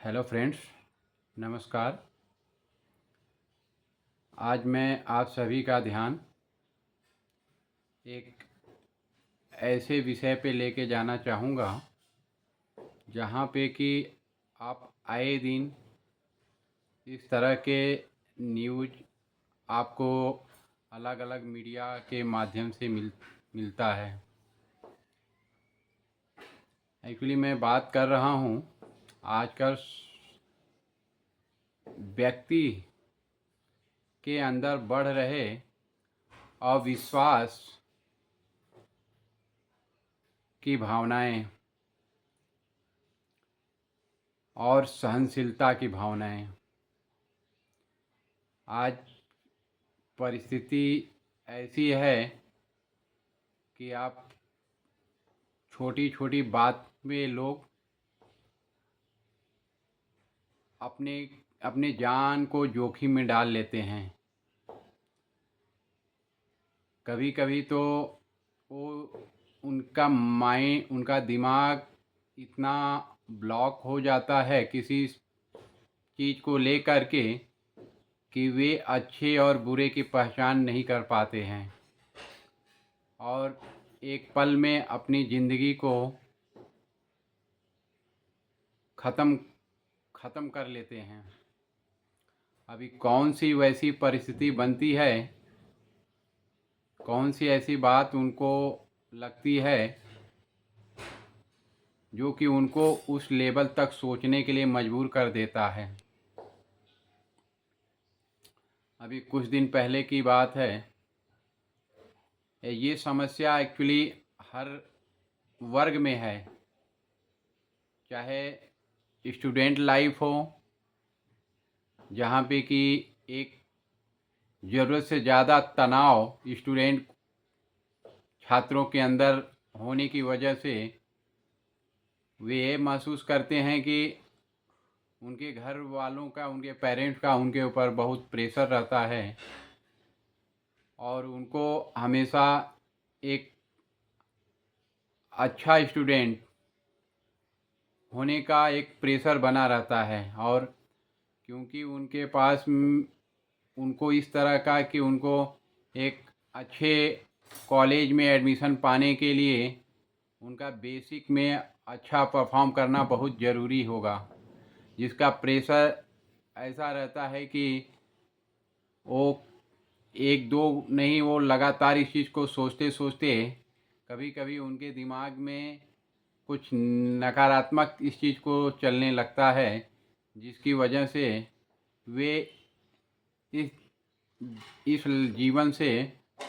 Hello friends, नमस्कार। आज मैं आप सभी का ध्यान एक ऐसे विषय पे लेके जाना चाहूँगा जहाँ पे कि आप आए दिन इस तरह के न्यूज़ आपको अलग अलग मीडिया के माध्यम से मिलता है। एक्चुअली मैं बात कर रहा हूँ आजकल व्यक्ति के अंदर बढ़ रहे अविश्वास की भावनाएं और सहनशीलता की भावनाएं। आज परिस्थिति ऐसी है कि आप छोटी छोटी बात में लोग अपने अपने जान को जोखिम में डाल लेते हैं। कभी कभी तो वो उनका दिमाग इतना ब्लॉक हो जाता है किसी चीज़ को लेकर के कि वे अच्छे और बुरे की पहचान नहीं कर पाते हैं और एक पल में अपनी ज़िंदगी को ख़त्म कर लेते हैं। अभी कौन सी वैसी परिस्थिति बनती है, कौन सी ऐसी बात उनको लगती है जो कि उनको उस लेवल तक सोचने के लिए मजबूर कर देता है। अभी कुछ दिन पहले की बात है, ये समस्या एक्चुअली हर वर्ग में है, चाहे स्टूडेंट लाइफ हो जहाँ पे कि एक ज़रूरत से ज़्यादा तनाव स्टूडेंट छात्रों के अंदर होने की वजह से वे ये महसूस करते हैं कि उनके घर वालों का, उनके पेरेंट्स का उनके ऊपर बहुत प्रेशर रहता है और उनको हमेशा एक अच्छा स्टूडेंट होने का एक प्रेशर बना रहता है। और क्योंकि उनके पास उनको इस तरह का कि उनको एक अच्छे कॉलेज में एडमिशन पाने के लिए उनका बेसिक में अच्छा परफॉर्म करना बहुत ज़रूरी होगा, जिसका प्रेशर ऐसा रहता है कि वो एक दो नहीं, वो लगातार इस चीज़ को सोचते सोचते कभी कभी उनके दिमाग में कुछ नकारात्मक इस चीज़ को चलने लगता है, जिसकी वजह से वे इस इस जीवन से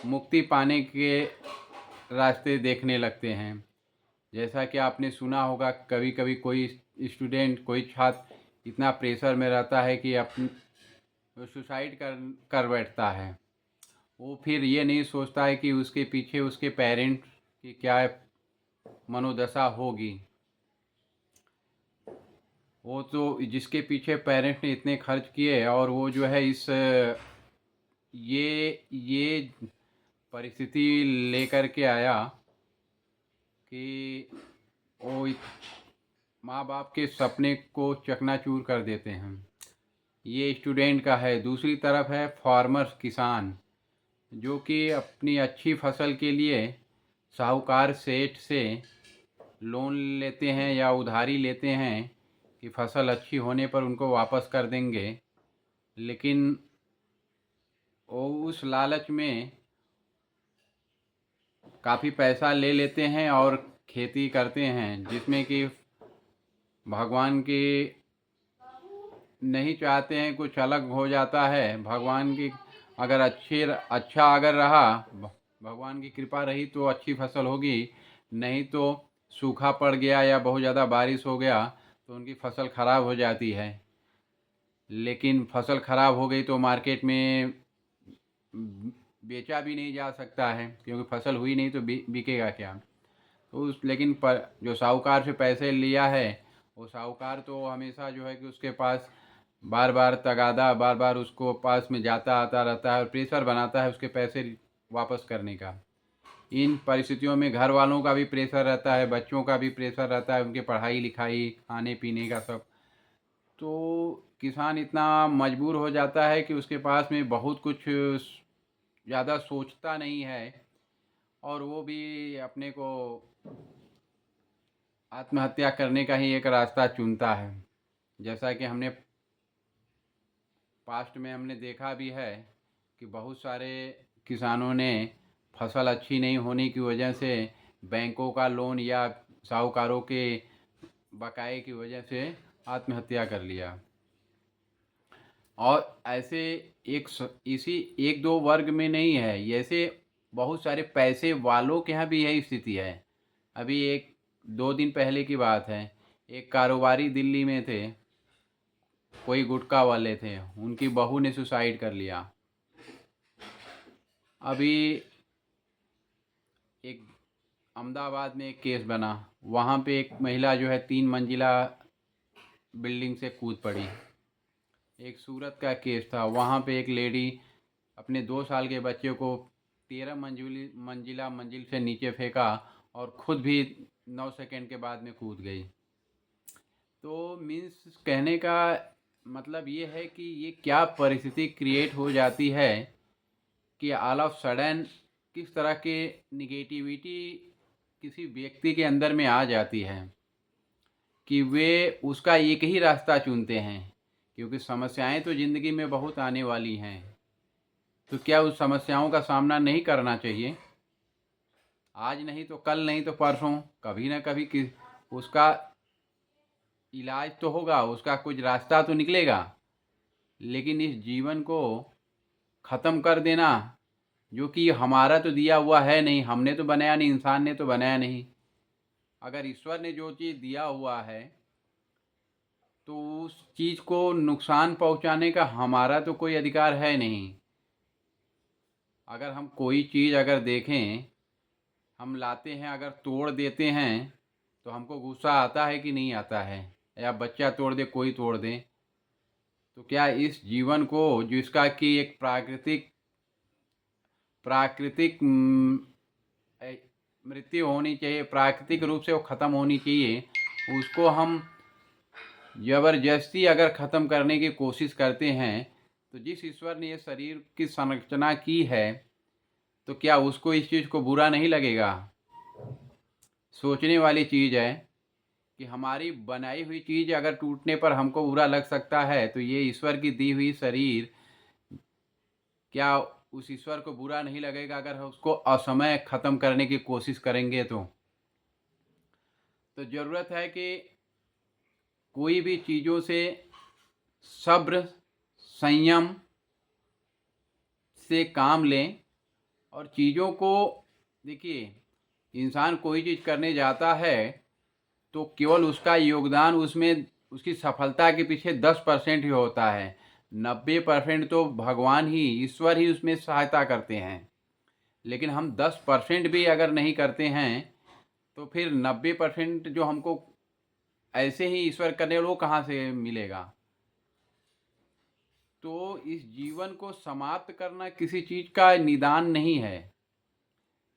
मुक्ति पाने के रास्ते देखने लगते हैं। जैसा कि आपने सुना होगा, कभी कभी कोई स्टूडेंट, कोई छात्र इतना प्रेशर में रहता है कि वो सुसाइड कर बैठता है। वो फिर ये नहीं सोचता है कि उसके पीछे उसके पेरेंट्स की क्या मनोदशा होगी। वो तो जिसके पीछे पेरेंट्स ने इतने खर्च किए और वो जो है ये परिस्थिति लेकर के आया कि वो माँ बाप के सपने को चकनाचूर कर देते हैं। ये स्टूडेंट का है। दूसरी तरफ है फार्मर्स, किसान, जो कि अपनी अच्छी फसल के लिए साहूकार सेठ से लोन लेते हैं या उधारी लेते हैं कि फसल अच्छी होने पर उनको वापस कर देंगे, लेकिन वो उस लालच में काफ़ी पैसा ले लेते हैं और खेती करते हैं, जिसमें कि भगवान की नहीं चाहते हैं, कुछ अलग हो जाता है। भगवान की अगर अच्छा अगर रहा, भगवान की कृपा रही तो अच्छी फसल होगी, नहीं तो सूखा पड़ गया या बहुत ज़्यादा बारिश हो गया तो उनकी फसल ख़राब हो जाती है। लेकिन फसल ख़राब हो गई तो मार्केट में बेचा भी नहीं जा सकता है, क्योंकि फसल हुई नहीं तो बिकेगा क्या। तो लेकिन जो साहूकार से पैसे लिया है, वो साहूकार तो हमेशा जो है कि उसके पास बार बार तगादा, बार बार उसको पास में जाता आता रहता है और प्रेशर बनाता है उसके पैसे वापस करने का। इन परिस्थितियों में घर वालों का भी प्रेशर रहता है, बच्चों का भी प्रेशर रहता है, उनके पढ़ाई लिखाई, खाने पीने का सब। तो किसान इतना मजबूर हो जाता है कि उसके पास में बहुत कुछ ज़्यादा सोचता नहीं है, और वो भी अपने को आत्महत्या करने का ही एक रास्ता चुनता है। जैसा कि हमने पास्ट में हमने देखा भी है कि बहुत सारे किसानों ने फसल अच्छी नहीं होने की वजह से बैंकों का लोन या साहूकारों के बकाए की वजह से आत्महत्या कर लिया। और ऐसे इसी एक दो वर्ग में नहीं है, ऐसे बहुत सारे पैसे वालों के यहाँ भी यही स्थिति है। अभी एक दो दिन पहले की बात है, एक कारोबारी दिल्ली में थे, कोई गुटखा वाले थे, उनकी बहू ने सुसाइड कर लिया। अभी एक अहमदाबाद में एक केस बना, वहाँ पे एक महिला जो है 3 मंजिला बिल्डिंग से कूद पड़ी। एक सूरत का केस था, वहाँ पे एक लेडी अपने 2 साल के बच्चे को 13 मंजिल से नीचे फेंका और खुद भी 9 सेकंड के बाद में कूद गई। तो मीन्स कहने का मतलब ये है कि ये क्या परिस्थिति क्रिएट हो जाती है कि ऑल ऑफ सडन किस तरह के निगेटिविटी किसी व्यक्ति के अंदर में आ जाती है कि वे उसका एक ही रास्ता चुनते हैं। क्योंकि समस्याएं तो ज़िंदगी में बहुत आने वाली हैं, तो क्या उस समस्याओं का सामना नहीं करना चाहिए? आज नहीं तो कल, नहीं तो परसों, कभी ना कभी उसका इलाज तो होगा, उसका कुछ रास्ता तो निकलेगा। लेकिन इस जीवन को ख़त्म कर देना, जो कि हमारा तो दिया हुआ है नहीं, हमने तो बनाया नहीं, इंसान ने तो बनाया नहीं। अगर ईश्वर ने जो चीज़ दिया हुआ है तो उस चीज़ को नुकसान पहुंचाने का हमारा तो कोई अधिकार है नहीं। अगर हम कोई चीज़ अगर देखें, हम लाते हैं, अगर तोड़ देते हैं तो हमको गुस्सा आता है कि नहीं आता है? या बच्चा तोड़ दे, कोई तोड़ दे, तो क्या इस जीवन को, जिसका कि एक प्राकृतिक प्राकृतिक मृत्यु होनी चाहिए, प्राकृतिक रूप से वो ख़त्म होनी चाहिए, उसको हम ज़बरदस्ती अगर ख़त्म करने की कोशिश करते हैं, तो जिस ईश्वर ने ये शरीर की संरचना की है, तो क्या उसको इस चीज़ को बुरा नहीं लगेगा? सोचने वाली चीज़ है कि हमारी बनाई हुई चीज़ अगर टूटने पर हमको बुरा लग सकता है, तो ये ईश्वर की दी हुई शरीर, क्या उस ईश्वर को बुरा नहीं लगेगा अगर हम उसको असमय ख़त्म करने की कोशिश करेंगे? तो ज़रूरत है कि कोई भी चीज़ों से सब्र, संयम से काम लें। और चीज़ों को देखिए, इंसान कोई चीज़ करने जाता है तो केवल उसका योगदान उसमें, उसकी सफलता के पीछे 10% ही होता है। 90% तो भगवान ही, ईश्वर ही उसमें सहायता करते हैं। लेकिन हम 10% भी अगर नहीं करते हैं तो फिर 90% जो हमको ऐसे ही ईश्वर करने, वो कहाँ से मिलेगा? तो इस जीवन को समाप्त करना किसी चीज़ का निदान नहीं है।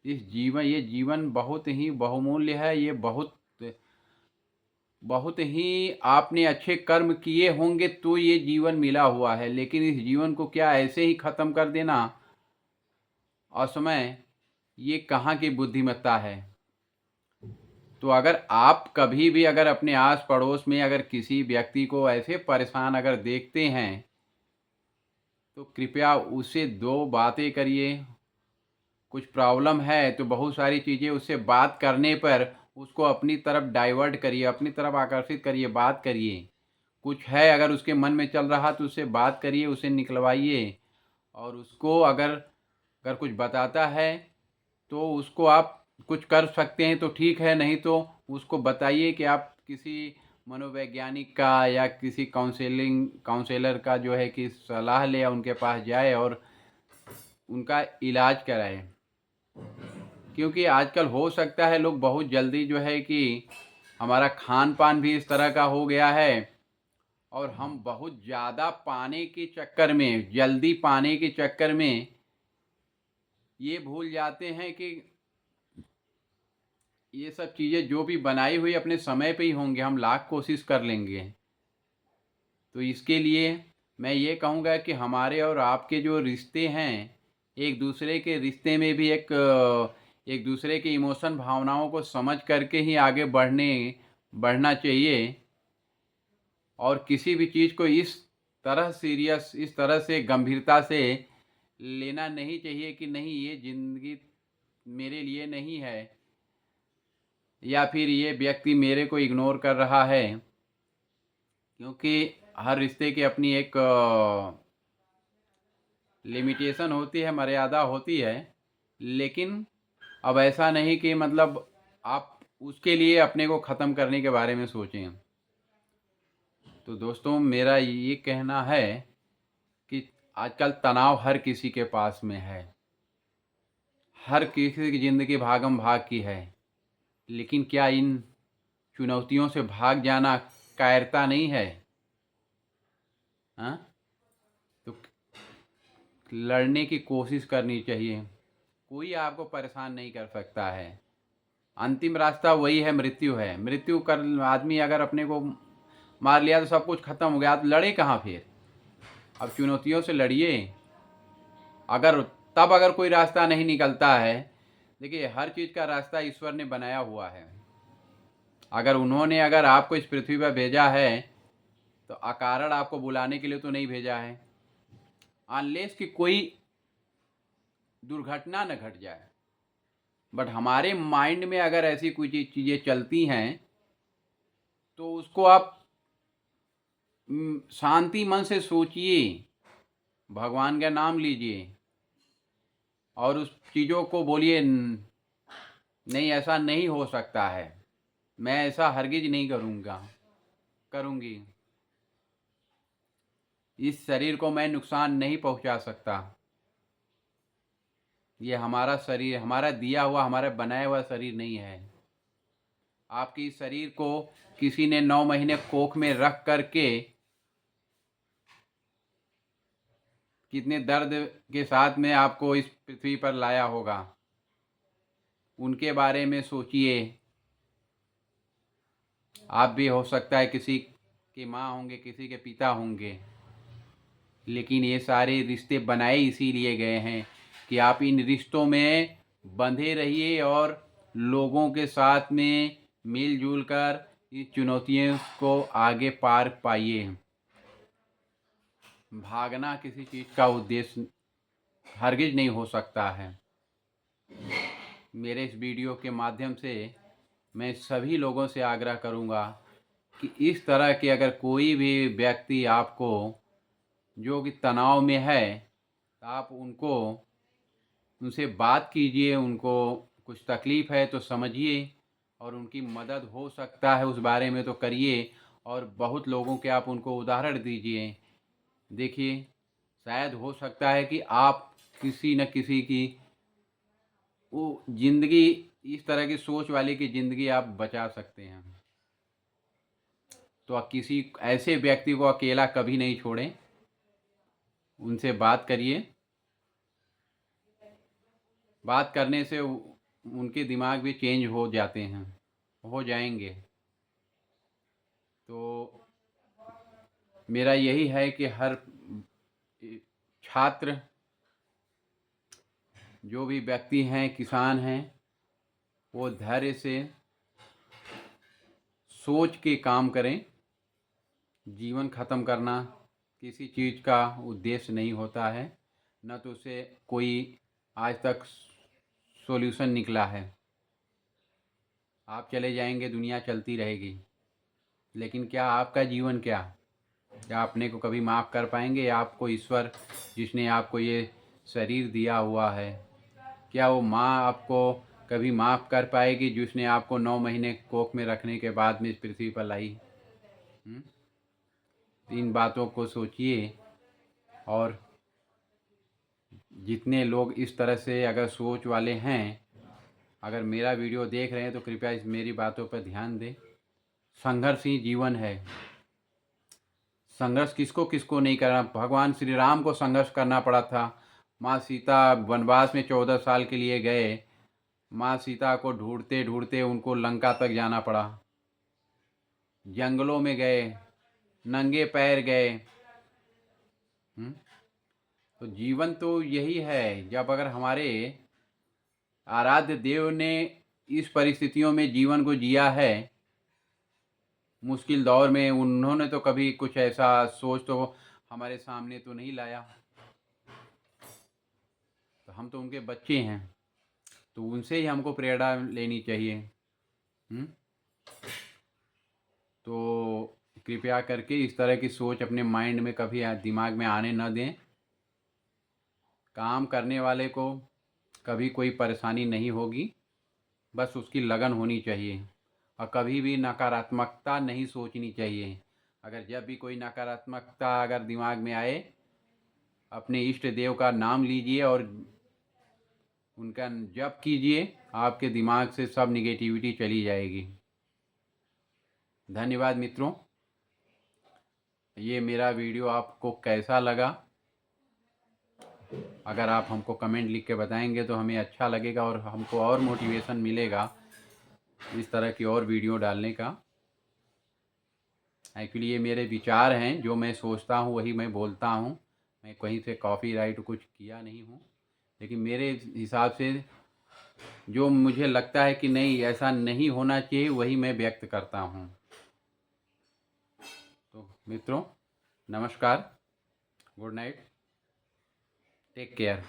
ये जीवन बहुत ही बहुमूल्य है। ये बहुत बहुत ही आपने अच्छे कर्म किए होंगे तो ये जीवन मिला हुआ है। लेकिन इस जीवन को क्या ऐसे ही ख़त्म कर देना असमय, ये कहाँ की बुद्धिमत्ता है? तो अगर आप कभी भी अगर अपने आस पड़ोस में अगर किसी व्यक्ति को ऐसे परेशान अगर देखते हैं, तो कृपया उससे 2 बातें करिए। कुछ प्रॉब्लम है तो बहुत सारी चीज़ें उससे बात करने पर उसको अपनी तरफ डाइवर्ट करिए, अपनी तरफ आकर्षित करिए, बात करिए। कुछ है अगर उसके मन में चल रहा तो उससे बात करिए, उसे निकलवाइए। और उसको अगर अगर कुछ बताता है तो उसको आप कुछ कर सकते हैं तो ठीक है, नहीं तो उसको बताइए कि आप किसी मनोवैज्ञानिक का या किसी काउंसलर का जो है कि सलाह ले, या उनके पास जाए और उनका इलाज कराए। क्योंकि आजकल हो सकता है लोग बहुत जल्दी जो है कि हमारा खान पान भी इस तरह का हो गया है, और हम बहुत ज़्यादा पाने के चक्कर में, जल्दी पाने के चक्कर में ये भूल जाते हैं कि ये सब चीज़ें जो भी बनाई हुई अपने समय पे ही होंगे। हम लाख कोशिश कर लेंगे, तो इसके लिए मैं ये कहूँगा कि हमारे और आपके जो रिश्ते हैं, एक दूसरे के रिश्ते में भी एक दूसरे के इमोशन भावनाओं को समझ करके ही आगे बढ़ना चाहिए। और किसी भी चीज़ को इस तरह से गंभीरता से लेना नहीं चाहिए कि नहीं, ये ज़िंदगी मेरे लिए नहीं है, या फिर ये व्यक्ति मेरे को इग्नोर कर रहा है। क्योंकि हर रिश्ते की अपनी एक लिमिटेशन होती है, मर्यादा होती है। लेकिन अब ऐसा नहीं कि मतलब आप उसके लिए अपने को ख़त्म करने के बारे में सोचें। तो दोस्तों, मेरा ये कहना है कि आजकल तनाव हर किसी के पास में है, हर किसी की ज़िंदगी भागम भाग की है। लेकिन क्या इन चुनौतियों से भाग जाना कायरता नहीं है? हाँ, तो लड़ने की कोशिश करनी चाहिए। कोई आपको परेशान नहीं कर सकता है। अंतिम रास्ता वही है, मृत्यु है। मृत्यु कर आदमी अगर अपने को मार लिया तो सब कुछ खत्म हो गया। आप लड़े कहाँ फिर? अब चुनौतियों से लड़िए। अगर कोई रास्ता नहीं निकलता है, देखिए हर चीज़ का रास्ता ईश्वर ने बनाया हुआ है। अगर आपको इस पृथ्वी पर भेजा है तो अकारण आपको बुलाने के लिए तो नहीं भेजा है, अनलेस कि कोई दुर्घटना न घट जाए। बट हमारे माइंड में अगर ऐसी कोई चीज़ें चलती हैं तो उसको आप शांति मन से सोचिए, भगवान का नाम लीजिए और उस चीज़ों को बोलिए, नहीं ऐसा नहीं हो सकता है, मैं ऐसा हरगिज नहीं करूँगी। इस शरीर को मैं नुकसान नहीं पहुँचा सकता। ये हमारा शरीर, हमारा दिया हुआ, हमारा बनाया हुआ शरीर नहीं है। आपके इस शरीर को किसी ने 9 महीने कोख में रख करके कितने दर्द के साथ में आपको इस पृथ्वी पर लाया होगा, उनके बारे में सोचिए। आप भी हो सकता है किसी के माँ होंगे, किसी के पिता होंगे, लेकिन ये सारे रिश्ते बनाए इसीलिए गए हैं कि आप इन रिश्तों में बंधे रहिए और लोगों के साथ में मिलजुल कर इस चुनौतियों को आगे पार पाइए। भागना किसी चीज़ का उद्देश्य हरगिज नहीं हो सकता है। मेरे इस वीडियो के माध्यम से मैं सभी लोगों से आग्रह करूंगा कि इस तरह के अगर कोई भी व्यक्ति आपको जो कि तनाव में है, तो आप उनसे बात कीजिए। उनको कुछ तकलीफ़ है तो समझिए और उनकी मदद हो सकता है उस बारे में तो करिए। और बहुत लोगों के आप उनको उदाहरण दीजिए। देखिए, शायद हो सकता है कि आप किसी न किसी की वो ज़िंदगी, इस तरह की सोच वाले की ज़िंदगी आप बचा सकते हैं। तो आप किसी ऐसे व्यक्ति को अकेला कभी नहीं छोड़ें, उनसे बात करिए। बात करने से उनके दिमाग भी चेंज हो जाते हैं, हो जाएंगे। तो मेरा यही है कि हर छात्र, जो भी व्यक्ति हैं, किसान हैं, वो धैर्य से सोच के काम करें। जीवन ख़त्म करना किसी चीज़ का उद्देश्य नहीं होता है, न तो उसे कोई आज तक सॉल्यूशन निकला है। आप चले जाएंगे, दुनिया चलती रहेगी, लेकिन क्या आपका जीवन, क्या अपने को कभी माफ़ कर पाएंगे? या आपको ईश्वर जिसने आपको ये शरीर दिया हुआ है, क्या वो माँ आपको कभी माफ़ कर पाएगी जिसने आपको 9 महीने कोख में रखने के बाद में इस पृथ्वी पर लाई? इन बातों को सोचिए। और जितने लोग इस तरह से अगर सोच वाले हैं, अगर मेरा वीडियो देख रहे हैं, तो कृपया इस मेरी बातों पर ध्यान दें। संघर्ष ही जीवन है। संघर्ष किसको किसको नहीं करना। भगवान श्री राम को संघर्ष करना पड़ा था। माँ सीता वनवास में 14 साल के लिए गए। माँ सीता को ढूंढते ढूंढते उनको लंका तक जाना पड़ा, जंगलों में गए, नंगे पैर गए। तो जीवन तो यही है, जब अगर हमारे आराध्य देव ने इस परिस्थितियों में जीवन को जिया है, मुश्किल दौर में, उन्होंने तो कभी कुछ ऐसा सोच तो हमारे सामने तो नहीं लाया। तो हम तो उनके बच्चे हैं, तो उनसे ही हमको प्रेरणा लेनी चाहिए। तो कृपया करके इस तरह की सोच अपने माइंड में कभी दिमाग में आने न दें। काम करने वाले को कभी कोई परेशानी नहीं होगी, बस उसकी लगन होनी चाहिए और कभी भी नकारात्मकता नहीं सोचनी चाहिए। अगर जब भी कोई नकारात्मकता अगर दिमाग में आए, अपने इष्ट देव का नाम लीजिए और उनका जप कीजिए, आपके दिमाग से सब निगेटिविटी चली जाएगी। धन्यवाद मित्रों। ये मेरा वीडियो आपको कैसा लगा? अगर आप हमको कमेंट लिख के बताएंगे तो हमें अच्छा लगेगा और हमको और मोटिवेशन मिलेगा इस तरह की और वीडियो डालने का। एक्चुअली ये मेरे विचार हैं, जो मैं सोचता हूँ वही मैं बोलता हूँ। मैं कहीं से कॉपीराइट कुछ किया नहीं हूँ, लेकिन मेरे हिसाब से जो मुझे लगता है कि नहीं, ऐसा नहीं होना चाहिए, वही मैं व्यक्त करता हूँ। तो मित्रों, नमस्कार, गुड नाइट, टेक केयर।